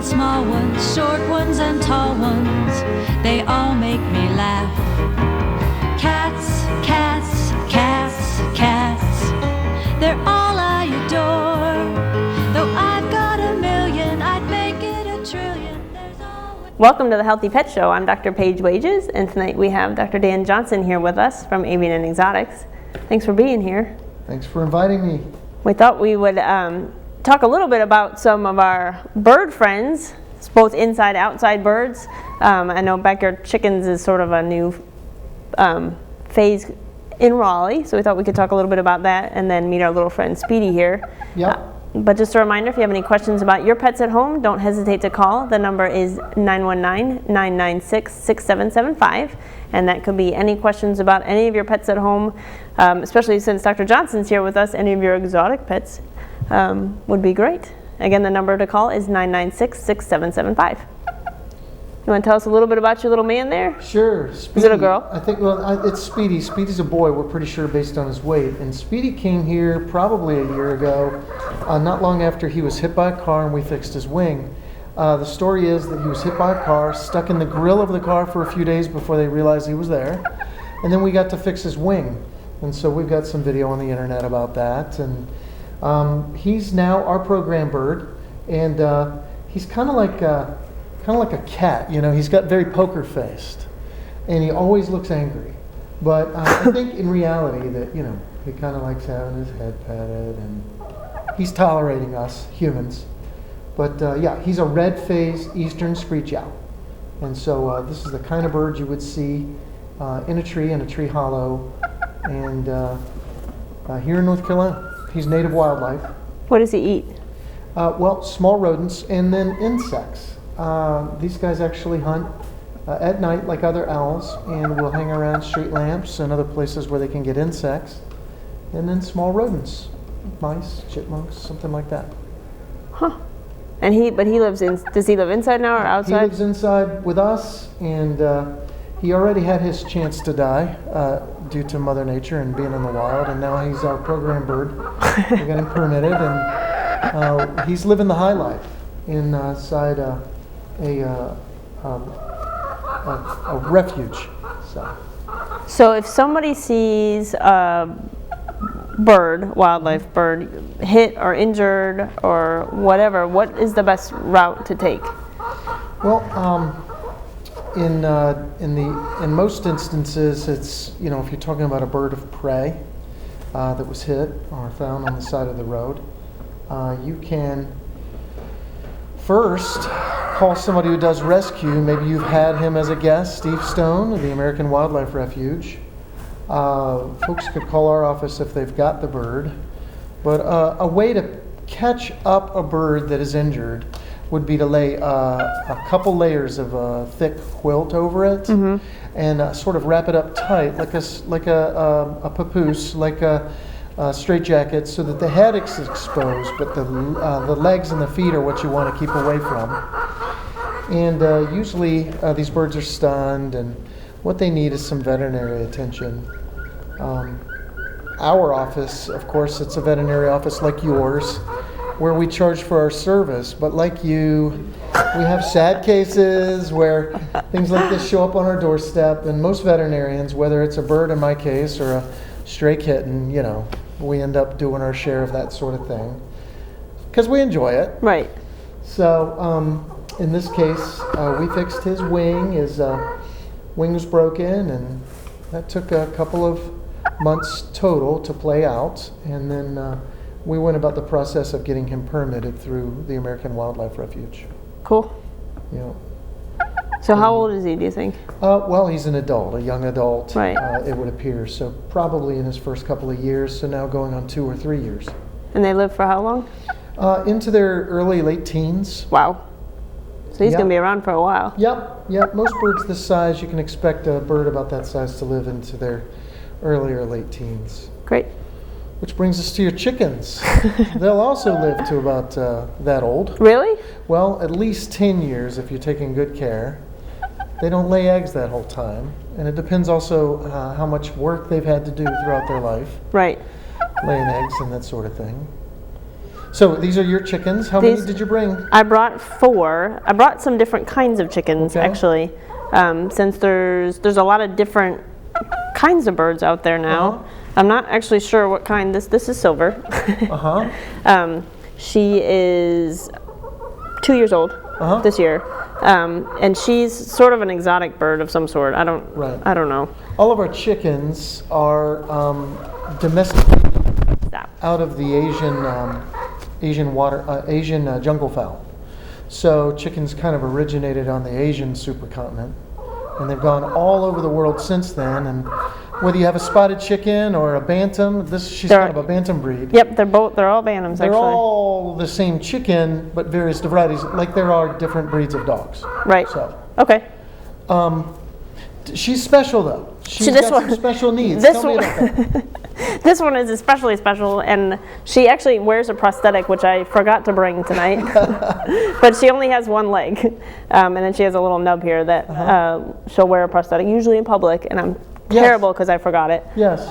and small ones, short ones and tall ones, they all make me laugh. Cats, cats, cats, cats, they're all I adore. Though I've got a million, I'd make it a trillion. There's always... Welcome to the Healthy Pet Show. I'm Dr. Paige Wages, and tonight we have Dr. Dan Johnson here with us from Avian and Exotics. Thanks for being here. Thanks for inviting me. We thought we would talk a little bit about some of our bird friends, both inside, outside birds. I know backyard chickens is sort of a new phase in Raleigh, so we thought we could talk a little bit about that and then meet our little friend Speedy here. Yep. But just a reminder, if you have any questions about your pets at home, don't hesitate to call. The number is 919-996-6775, and that could be any questions about any of your pets at home, especially since Dr. Johnson's here with us. Any of your exotic pets would be great. Again, the number to call is 996-6775. You want to tell us a little bit about your little man there? Sure. Speedy, is it a girl? I think, it's Speedy. Speedy's a boy, we're pretty sure, based on his weight. And Speedy came here probably a year ago, not long after he was hit by a car and we fixed his wing. The story is that he was hit by a car, stuck in the grill of the car for a few days before they realized he was there. And then we got to fix his wing. And so we've got some video on the internet about that. And he's now our program bird. And he's kind of like a cat, you know. He's got very poker faced, and he always looks angry. But I think in reality that, you know, he kind of likes having his head petted, and he's tolerating us humans. But yeah, he's a red-faced eastern screech owl, and so this is the kind of bird you would see in a tree hollow, and here in North Carolina. He's native wildlife. What does he eat? Well, small rodents and then insects. These guys actually hunt at night like other owls, and will hang around street lamps and other places where they can get insects, and then small rodents, mice, chipmunks, something like that. Huh. And does he live inside now or outside? He lives inside with us, and he already had his chance to die due to Mother Nature and being in the wild, and now he's our program bird. We got him permitted, and he's living the high life inside a refuge. So if somebody sees a wildlife bird, hit or injured or whatever, what is the best route to take? Well, in most instances, it's, you know, if you're talking about a bird of prey that was hit or found on the side of the road, you can first call somebody who does rescue. Maybe you've had him as a guest, Steve Stone of the American Wildlife Refuge. Folks could call our office if they've got the bird. But a way to catch up a bird that is injured would be to lay a couple layers of a thick quilt over it, and sort of wrap it up tight like a papoose, like a straitjacket, so that the head is exposed, but the legs and the feet are what you want to keep away from. And usually these birds are stunned, and what they need is some veterinary attention. Our office, of course, it's a veterinary office like yours, where we charge for our service, but like you, we have sad cases where things like this show up on our doorstep, and most veterinarians, whether it's a bird in my case or a stray kitten, you know, we end up doing our share of that sort of thing because we enjoy it. Right. So in this case, we fixed his wing. His wing was broken, and that took a couple of months total to play out. And then we went about the process of getting him permitted through the American Wildlife Refuge. Cool. Yeah. So how old is he, do you think? Well, he's an adult, a young adult, right. It would appear. So probably in his first couple of years, so now going on 2 or 3 years. And they live for how long? Into their late teens. Wow. So he's going to be around for a while. Yep. Most birds this size, you can expect a bird about that size to live into their early or late teens. Great. Which brings us to your chickens. They'll also live to about that old. Really? Well, at least 10 years if you're taking good care. They don't lay eggs that whole time. And it depends also how much work they've had to do throughout their life. Right. Laying eggs and that sort of thing. So these are your chickens. How many did you bring? I brought 4. I brought some different kinds of chickens, actually, since there's a lot of different kinds of birds out there now. I'm not actually sure what kind. This is Silver. She is 2 years old this year, and she's sort of an exotic bird of some sort. I don't know. All of our chickens are domesticated out of the Asian jungle fowl. So chickens kind of originated on the Asian supercontinent, and they've gone all over the world since then. And whether you have a spotted chicken or a bantam, she's kind of a bantam breed. Yep, they're all bantams. They're actually all the same chicken, but various varieties. Like there are different breeds of dogs. Right. So. Okay. She's special though. She's got some special needs. Tell me about that. This one is especially special, and she actually wears a prosthetic, which I forgot to bring tonight. But she only has one leg, and then she has a little nub here that she'll wear a prosthetic, usually in public, and I'm terrible because I forgot it. Yes.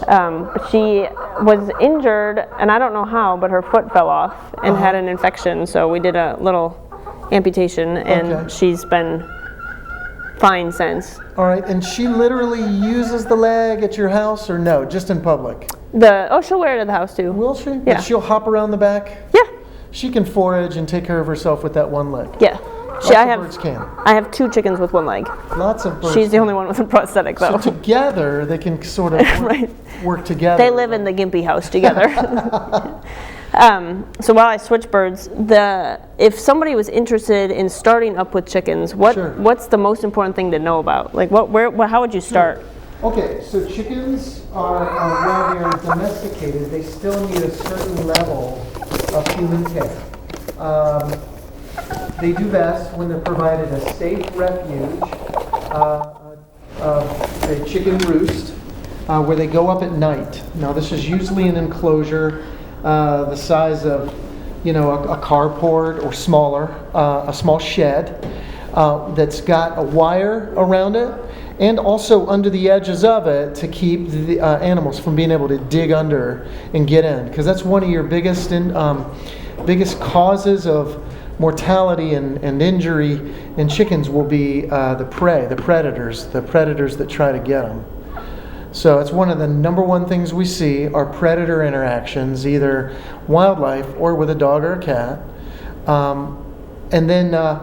She was injured, and I don't know how, but her foot fell off and had an infection, so we did a little amputation, and she's been fine since. All right, and she literally uses the leg at your house, or no, just in public? She'll wear it at the house too. Will she? Yeah. But she'll hop around the back? Yeah. She can forage and take care of herself with that one leg? Yeah. Birds can. I have 2 chickens with one leg. Lots of birds. She's the only one with a prosthetic, though. So together, they can sort of work together. They live in the Gimpy house together. So while I switch birds, if somebody was interested in starting up with chickens, what's the most important thing to know about? Like, how would you start? Okay, so chickens are, while they're domesticated, they still need a certain level of human care. They do best when they're provided a safe refuge, a chicken roost, where they go up at night. Now, this is usually an enclosure the size of, a carport or smaller, a small shed that's got a wire around it, and also under the edges of it to keep the animals from being able to dig under and get in, because that's one of your biggest causes of mortality and injury in chickens will be the predators that try to get them. So it's one of the number one things we see are predator interactions, either wildlife or with a dog or a cat. And then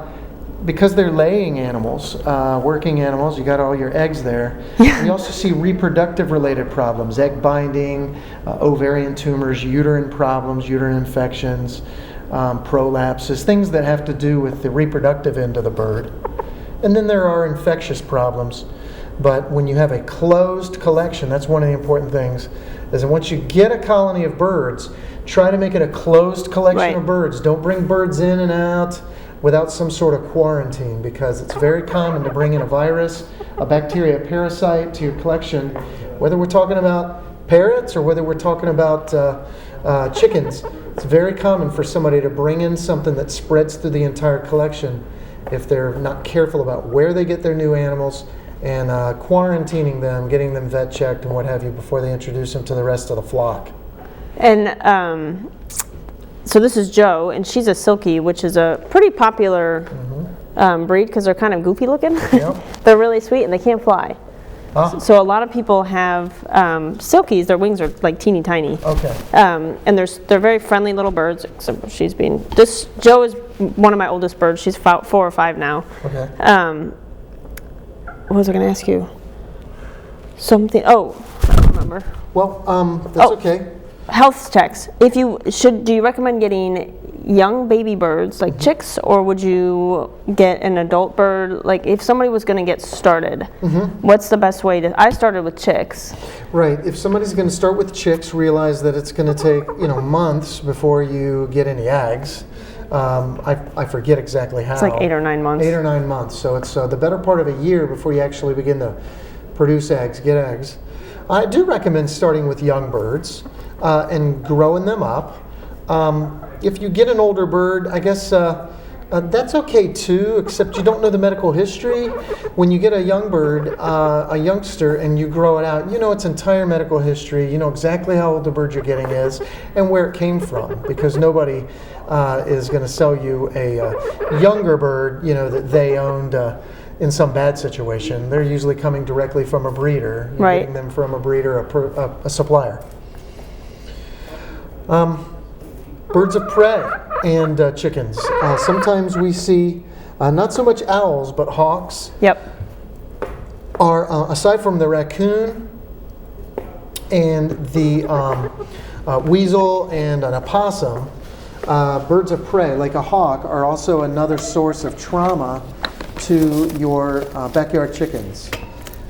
because they're laying animals, working animals, you got all your eggs there. We also see reproductive related problems, egg binding, ovarian tumors, uterine problems, uterine infections, prolapses, things that have to do with the reproductive end of the bird. And then there are infectious problems. But when you have a closed collection, that's one of the important things, is that once you get a colony of birds, try to make it a closed collection of birds. Don't bring birds in and out without some sort of quarantine, because it's very common to bring in a virus, a bacteria, a parasite to your collection, whether we're talking about parrots or whether we're talking about chickens. It's very common for somebody to bring in something that spreads through the entire collection if they're not careful about where they get their new animals, and quarantining them, getting them vet checked and what have you before they introduce them to the rest of the flock. And so this is Jo, and she's a Silkie, which is a pretty popular breed because they're kind of goofy looking. Yep. They're really sweet and they can't fly. So a lot of people have Silkies. Their wings are like teeny tiny. Okay. And they're very friendly little birds. Except Jo is one of my oldest birds. She's 4 or 5 now. Okay. What was I going to ask you? Something. Oh, I don't remember. Well, that's okay. Health checks. Do you recommend getting young baby birds like chicks, or would you get an adult bird? Like if somebody was going to get started, what's the best way to? I started with chicks. Right. If somebody's going to start with chicks, realize that it's going to take months before you get any eggs. I forget exactly how. It's like 8 or 9 months. 8 or 9 months. So it's the better part of a year before you actually begin to produce eggs, get eggs. I do recommend starting with young birds and growing them up. If you get an older bird, I guess That's okay too, except you don't know the medical history. When you get a young bird, a youngster, and you grow it out, you know its entire medical history. You know exactly how old the bird you're getting is and where it came from, because nobody is going to sell you a younger bird, you know, that they owned in some bad situation. They're usually coming directly from a breeder. You're Right. getting them from a breeder, a supplier. Birds of prey and chickens. Sometimes we see not so much owls, but hawks Yep. are, aside from the raccoon and the weasel and an opossum, birds of prey, like a hawk, are also another source of trauma to your backyard chickens.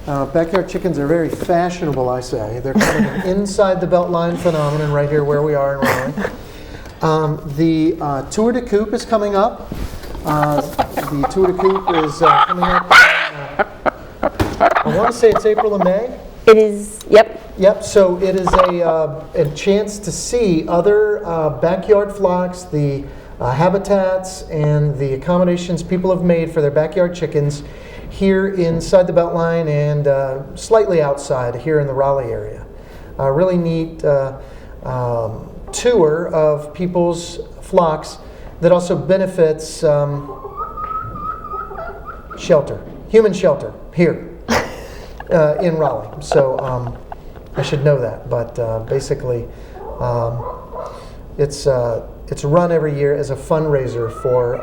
Backyard chickens are very fashionable, I say. They're kind of an inside the beltline phenomenon right here where we are in Raleigh. The Tour de Coop is coming up. The Tour de Coop is coming up, I want to say it's April and May. It is, yep. Yep, so it is a chance to see other backyard flocks, the habitats and the accommodations people have made for their backyard chickens here inside the Beltline and slightly outside here in the Raleigh area. A really neat tour of people's flocks that also benefits shelter, human shelter here in Raleigh. So I should know that, but basically it's run every year as a fundraiser for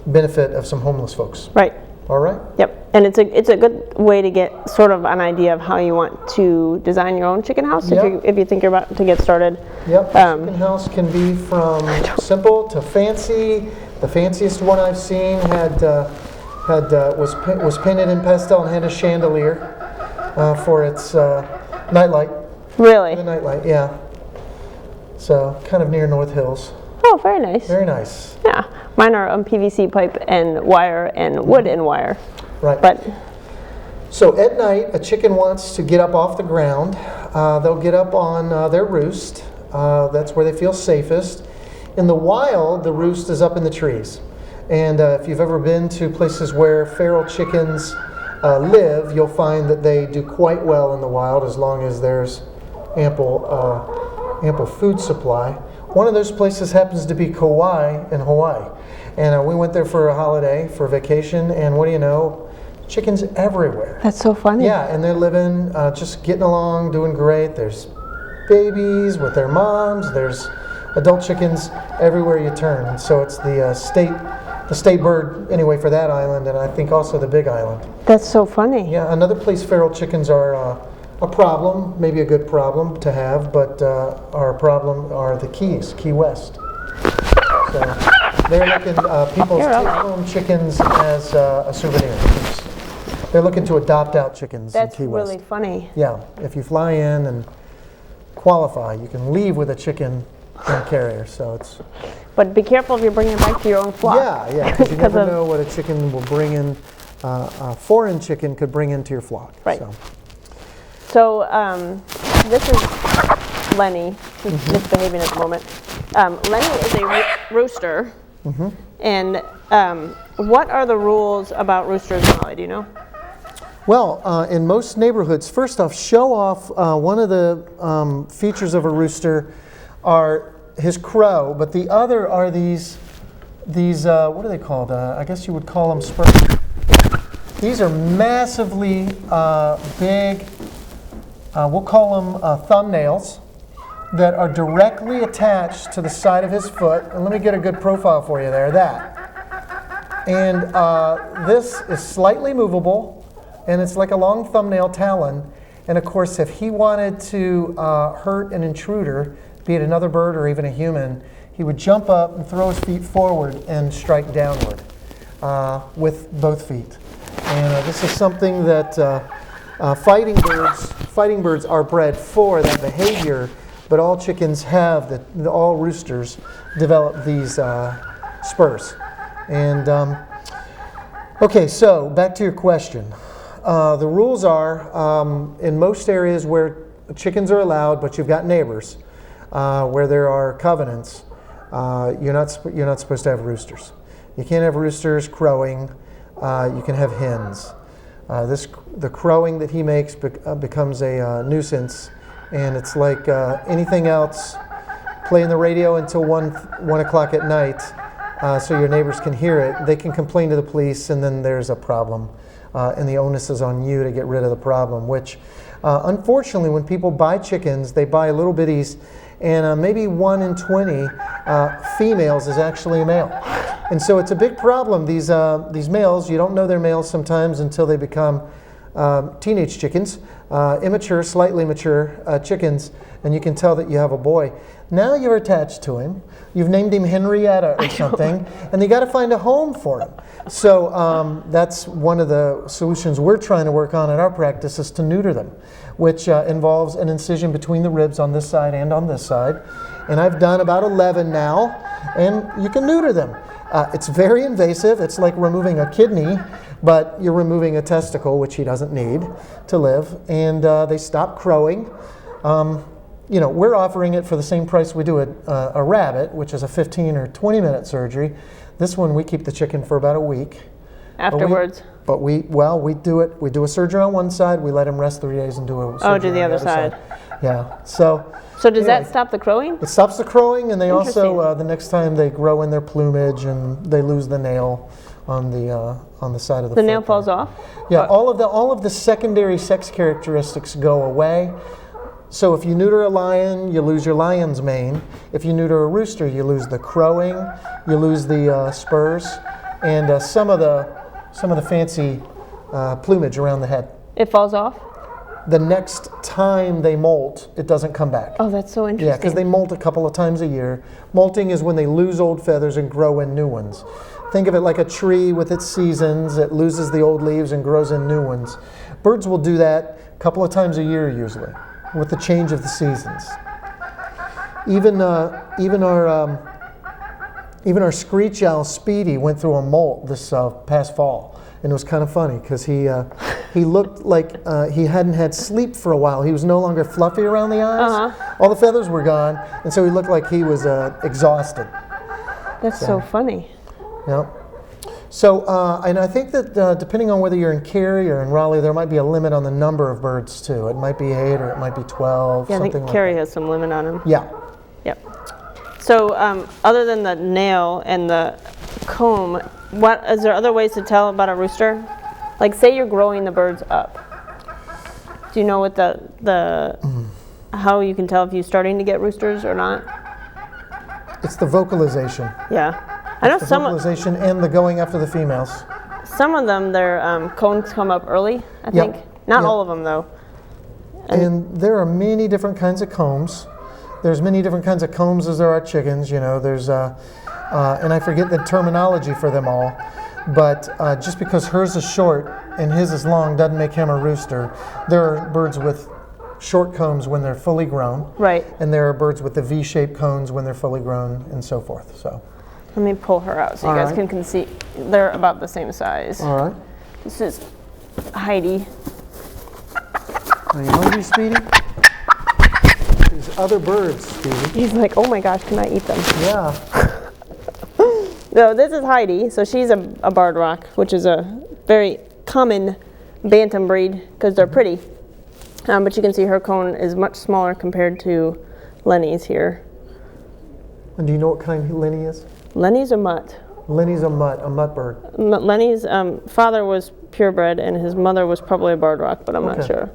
benefit of some homeless folks. Right. All right? Yep. And it's a good way to get sort of an idea of how you want to design your own chicken house Yep. if you think you're about to get started. Yep. Chicken house can be from simple to fancy. The fanciest one I've seen was painted in pastel and had a chandelier for its nightlight. Really? The nightlight, yeah. So kind of near North Hills. Oh, very nice. Very nice. Yeah. Mine are on PVC pipe and wire and wood and wire. Right. But So at night, a chicken wants to get up off the ground. They'll get up on their roost. That's where they feel safest. In the wild, the roost is up in the trees. And if you've ever been to places where feral chickens live, you'll find that they do quite well in the wild as long as there's ample food supply. One of those places happens to be Kauai in Hawaii. And we went there for a holiday, for vacation, and what do you know? Chickens everywhere. that's so funny. Yeah, and they're living, just getting along, doing great. There's babies with their moms. There's adult chickens everywhere you turn. And so it's the state bird anyway for that island, and I think also the Big Island. That's so funny. Yeah, another place feral chickens are a problem, maybe a good problem to have, but our problem are the Keys, Key West. So they're looking, people take home chickens as a souvenir. They're looking to adopt out chickens That's in Key West. really funny. Yeah, if you fly in and qualify, you can leave with a chicken in a carrier. So it's But be careful if you're bringing it back to your own flock. yeah, because you never of- know what a chicken will bring in. A foreign chicken could bring into your flock. Right. So. So this is Lenny, who's misbehaving at the moment. Lenny is a rooster. And what are the rules about roosters in Raleigh? Do you know? Well, in most neighborhoods, first off, show off one of the features of a rooster are his crow, but the other are these what are they called? I guess you would call them spurs. These are massively big, we'll call them thumbnails, that are directly attached to the side of his foot. And let me get a good profile for you there, that. And this is slightly movable, and it's like a long thumbnail talon. And of course, if he wanted to hurt an intruder, be it another bird or even a human, he would jump up and throw his feet forward and strike downward with both feet. And this is something that fighting birds are bred for, that behavior, but all chickens have, all roosters develop these spurs. And okay, so back to your question. The rules are, in most areas where chickens are allowed, but you've got neighbors, where there are covenants, you're not supposed to have roosters. You can't have roosters crowing. You can have hens. The crowing that he makes becomes a nuisance, and it's like anything else. Playing the radio until 1 o'clock at night, so your neighbors can hear it. They can complain to the police, and then there's a problem, and the onus is on you to get rid of the problem. Which, unfortunately, when people buy chickens, they buy little bitties, and maybe 1 in 20 females is actually a male. And so it's a big problem. These males, you don't know they're males sometimes until they become teenage chickens, immature, slightly mature chickens, and you can tell that you have a boy. Now you're attached to him. You've named him Henrietta or something, and you got to find a home for him. So that's one of the solutions we're trying to work on in our practice, is to neuter them, which involves an incision between the ribs on this side and on this side. And I've done about 11 now, and you can neuter them. It's very invasive. It's like removing a kidney, but you're removing a testicle, which he doesn't need to live. And they stop crowing. We're offering it for the same price we do a rabbit, which is a 15 or 20-minute surgery. This one, we keep the chicken for about a week. Afterwards? But we do it. We do a surgery on one side. We let him rest 3 days and do a surgery do the on other side. Yeah. So does that stop the crowing? It stops the crowing, and they also the next time they grow in their plumage and they lose the nail on the side of the foot. The nail falls off? Yeah. All of the secondary sex characteristics go away. So if you neuter a lion, you lose your lion's mane. If you neuter a rooster, you lose the crowing, you lose the spurs, and some of the fancy plumage around the head. It falls off? The next time they molt, it doesn't come back. Oh, that's so interesting. Yeah, because they molt a couple of times a year. Molting is when they lose old feathers and grow in new ones. Think of it like a tree with its seasons. It loses the old leaves and grows in new ones. Birds will do that a couple of times a year usually, with the change of the seasons. Even our screech owl Speedy went through a molt this past fall, and it was kind of funny because he looked like he hadn't had sleep for a while. He was no longer fluffy around the eyes. All the feathers were gone, and so he looked like he was exhausted. That's so funny. Yeah. So, and I think that depending on whether you're in Cary or in Raleigh, there might be a limit on the number of birds too. It might be 8 or it might be 12. Yeah, I something think like Cary that. has some limit on them. Yeah. Yep. So, other than the nail and the comb, is there other ways to tell about a rooster? Like, say you're growing the birds up. Do you know what how you can tell if you're starting to get roosters or not? It's the vocalization. Yeah. I know the vocalization and the going after the females. Some of them, their cones come up early, I think. Not all of them, though. And there are many different kinds of combs. There's many different kinds of combs as there are chickens. There's, and I forget the terminology for them all. But just because hers is short and his is long doesn't make him a rooster. There are birds with short combs when they're fully grown. Right. And there are birds with the V-shaped cones when they're fully grown, and so forth. So. Let me pull her out so you guys can see. They're about the same size. All right. This is Heidi. Are you hungry, Speedy? There's other birds, Speedy. He's like, oh my gosh, can I eat them? Yeah. So this is Heidi. So she's a barred rock, which is a very common bantam breed because they're pretty. But you can see her cone is much smaller compared to Lenny's here. And do you know what kind Lenny is? Lenny's a mutt. Lenny's a mutt bird. Lenny's father was purebred and his mother was probably a barred rock, but I'm not sure.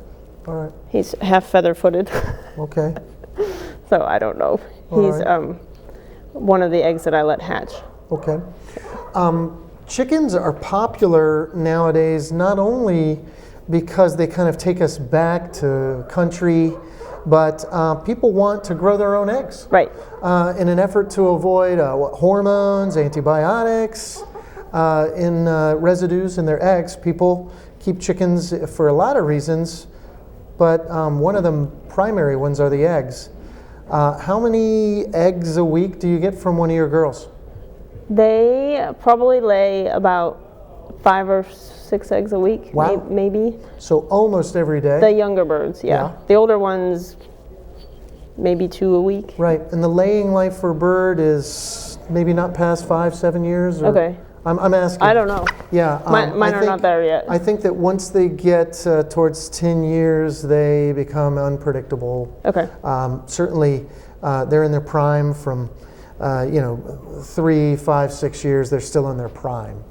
All right. He's half feather-footed. Okay. So I don't know. He's one of the eggs that I let hatch. Okay. Chickens are popular nowadays not only because they kind of take us back to country, but people want to grow their own eggs. Right. In an effort to avoid hormones, antibiotics, in residues in their eggs. People keep chickens for a lot of reasons, but one of the primary ones are the eggs. How many eggs a week do you get from one of your girls? They probably lay about 5 or 6 eggs a week, wow. Maybe. So almost every day? The younger birds, yeah. The older ones, maybe 2 a week. Right, and the laying life for a bird is maybe not past 5-7 years? Or, Okay. I'm asking. I don't know. Yeah. Mine are not there yet. I think that once they get towards 10 years, they become unpredictable. Okay. Certainly, they're in their prime from, 3, 5, 6 years, they're still in their prime.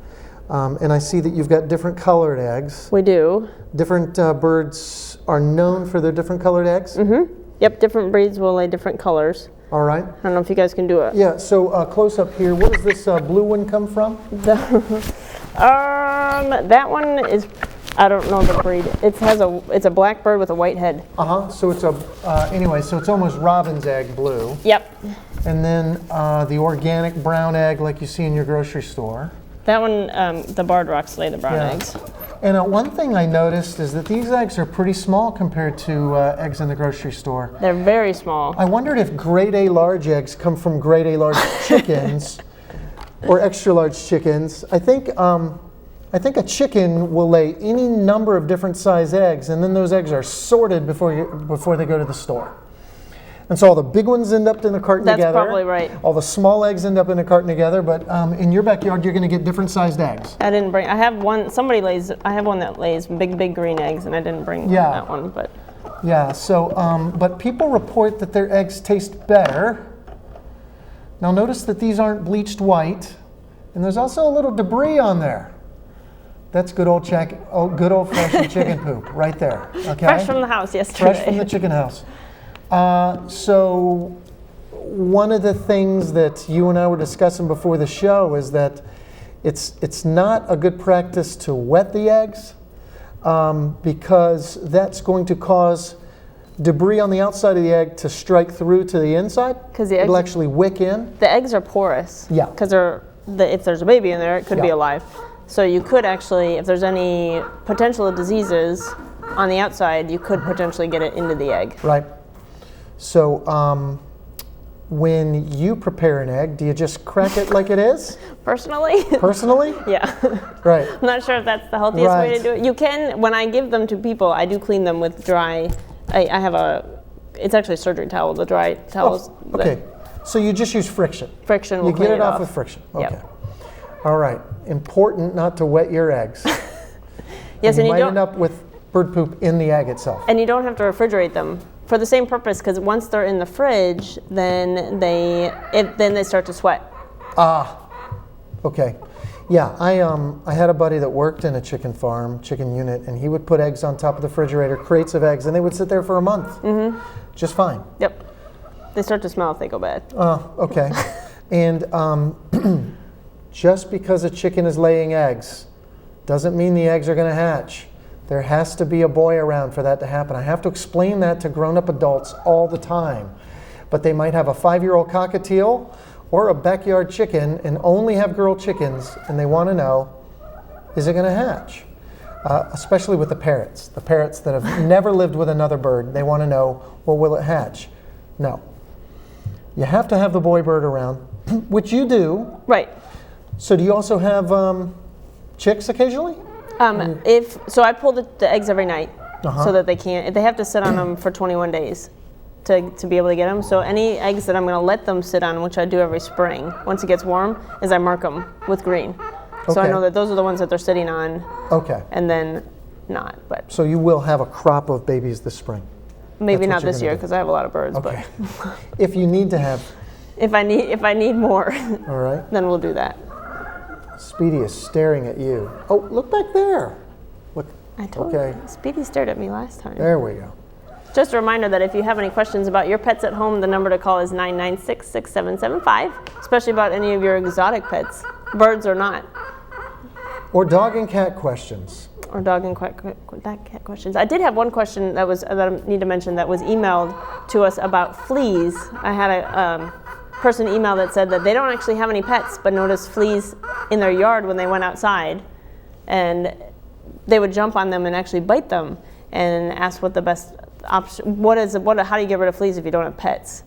And I see that you've got different colored eggs. We do. Different birds are known for their different colored eggs? Mm-hmm. Yep, different breeds will lay different colors. All right. I don't know if you guys can do it. Yeah, so close up here, where does this blue one come from? That one is, I don't know the breed. It's a black bird with a white head. So it's anyway, so it's almost robin's egg blue. Yep. And then the organic brown egg like you see in your grocery store. That one, the barred rocks lay the brown eggs. And one thing I noticed is that these eggs are pretty small compared to eggs in the grocery store. They're very small. I wondered if grade A large eggs come from grade A large chickens or extra large chickens. I think a chicken will lay any number of different size eggs, and then those eggs are sorted before they go to the store. And so all the big ones end up in the carton together. That's probably right. All the small eggs end up in a carton together, but in your backyard, you're going to get different sized eggs. I have one that lays big green eggs, and I didn't bring that one, but. Yeah, so, but people report that their eggs taste better. Now notice that these aren't bleached white, and there's also a little debris on there. That's good old-fashioned chicken poop right there, okay? Fresh from the house yesterday. Fresh from the chicken house. So one of the things that you and I were discussing before the show is that it's not a good practice to wet the eggs because that's going to cause debris on the outside of the egg to strike through to the inside. It'll actually wick in. The eggs are porous. Yeah. Because if there's a baby in there, it could be alive. So you could actually, if there's any potential diseases on the outside, you could potentially get it into the egg. Right. So when you prepare an egg, do you just crack it like it is? Personally? Personally? Yeah. Right. I'm not sure if that's the healthiest way to do it. You can, when I give them to people, I do clean them with dry, I have it's actually a surgery towel, the dry towels. Oh, okay. So you just use friction? Friction will clean it off. You get it off with friction? Okay. Yep. All right. Important not to wet your eggs. Yes, and you might end up with bird poop in the egg itself. And you don't have to refrigerate them for the same purpose, because once they're in the fridge, then they start to sweat. Okay. Yeah, I had a buddy that worked in a chicken unit, and he would put eggs on top of the refrigerator, crates of eggs, and they would sit there for a month. Mm-hmm. Just fine. Yep. They start to smell if they go bad. Okay. And just because a chicken is laying eggs doesn't mean the eggs are going to hatch. There has to be a boy around for that to happen. I have to explain that to grown-up adults all the time. But they might have a 5-year-old cockatiel or a backyard chicken and only have girl chickens, and they want to know, is it going to hatch? Especially with the parrots that have never lived with another bird. They want to know, well, will it hatch? No. You have to have the boy bird around, which you do. Right. So do you also have chicks occasionally? So I pull the eggs every night so that they have to sit on them for 21 days to be able to get them. So any eggs that I'm going to let them sit on, which I do every spring, once it gets warm, is I mark them with green. Okay. So I know that those are the ones that they're sitting on. Okay. And then not, but. So you will have a crop of babies this spring? Maybe not this year because I have a lot of birds. Okay. But if you need to have. If I need more. All right. Then we'll do that. Speedy is staring at you. Oh, look back there. Look. I told you. Speedy stared at me last time. There we go. Just a reminder that if you have any questions about your pets at home, the number to call is 996-6775, especially about any of your exotic pets, birds or not. Or dog and cat questions. Or dog and cat questions. I did have one question that I need to mention that was emailed to us about fleas. I had a person email that said that they don't actually have any pets, but noticed fleas in their yard when they went outside, and they would jump on them and actually bite them, and asked what the best option. How do you get rid of fleas if you don't have pets?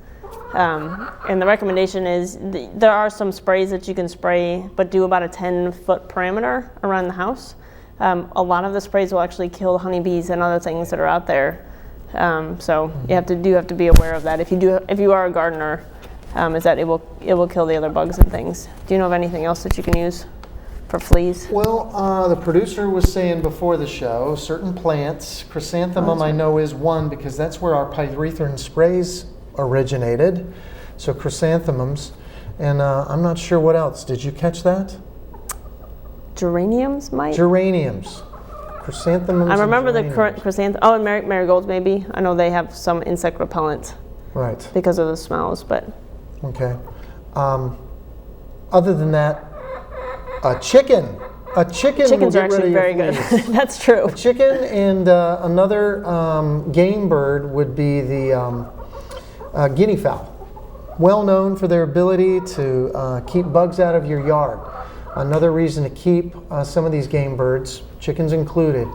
And the recommendation is there are some sprays that you can spray, but do about a 10-foot perimeter around the house. A lot of the sprays will actually kill honeybees and other things that are out there. So you have to be aware of that. If you are a gardener, is that it will kill the other bugs and things. Do you know of anything else that you can use for fleas? Well, the producer was saying before the show, certain plants, chrysanthemum I know is one because that's where our pyrethrin sprays originated. So chrysanthemums, and I'm not sure what else. Did you catch that? Geraniums might? Geraniums. Chrysanthemums. I remember and the geraniums. chrysanthemum. Oh, and marigolds maybe. I know they have some insect repellent Right. because of the smells, but Okay. Other than that, a chicken. A chicken will chickens are get rid actually of very your good. fleas. That's true. A chicken and another game bird would be the guinea fowl. Well known for their ability to keep bugs out of your yard. Another reason to keep some of these game birds, chickens included,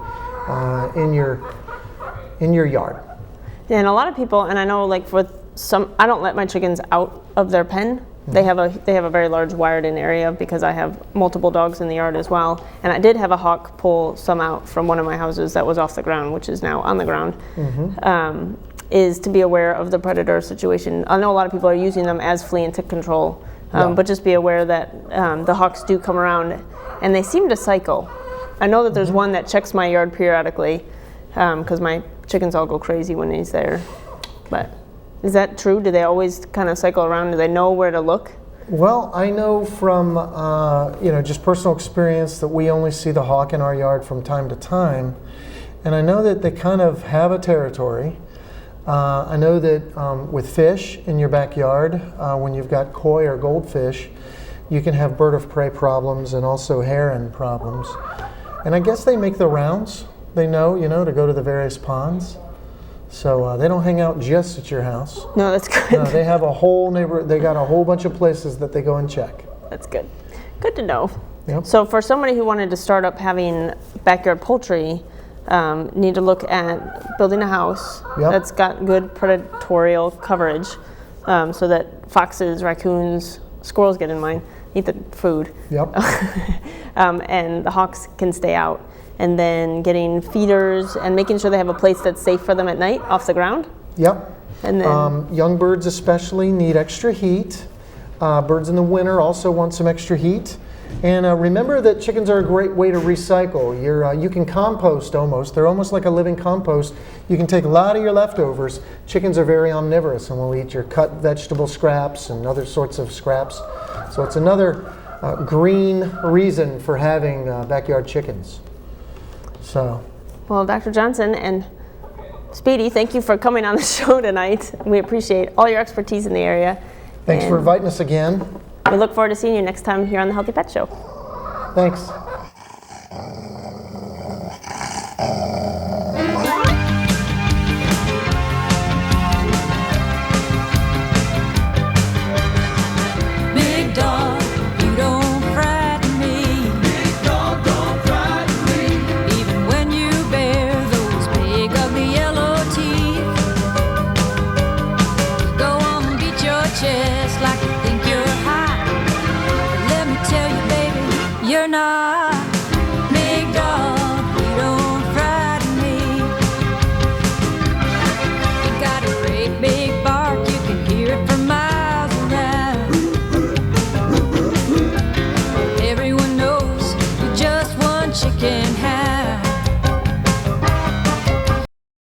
in your yard. Yeah, and a lot of people, and I know like for some, I don't let my chickens out of their pen. They have a very large wired-in area because I have multiple dogs in the yard as well. And I did have a hawk pull some out from one of my houses that was off the ground, which is now on the ground. Is to be aware of the predator situation. I know a lot of people are using them as flea and tick control, but just be aware that the hawks do come around, and they seem to cycle. I know that there's one that checks my yard periodically because my chickens all go crazy when he's there. But is that true? Do they always kind of cycle around? Do they know where to look? Well, I know from just personal experience that we only see the hawk in our yard from time to time, and I know that they kind of have a territory. I know that with fish in your backyard, when you've got koi or goldfish, you can have bird of prey problems and also heron problems. And I guess they make the rounds. They know, to go to the various ponds. So they don't hang out just at your house. No, that's good. No, they have a whole neighborhood. They got a whole bunch of places that they go and check. That's good. Good to know. Yep. So for somebody who wanted to start up having backyard poultry, need to look at building a house that's got good predatorial coverage, so that foxes, raccoons, squirrels get in mine, eat the food. Yep. And the hawks can stay out. And then getting feeders and making sure they have a place that's safe for them at night off the ground. Yep. And then young birds especially need extra heat. Birds in the winter also want some extra heat. And remember that chickens are a great way to recycle. You can compost almost. They're almost like a living compost. You can take a lot of your leftovers. Chickens are very omnivorous and will eat your cut vegetable scraps and other sorts of scraps. So it's another green reason for having backyard chickens. So, well, Dr. Johnson and Speedy, thank you for coming on the show tonight. We appreciate all your expertise in the area. Thanks for inviting us again. We look forward to seeing you next time here on the Healthy Pet Show. Thanks.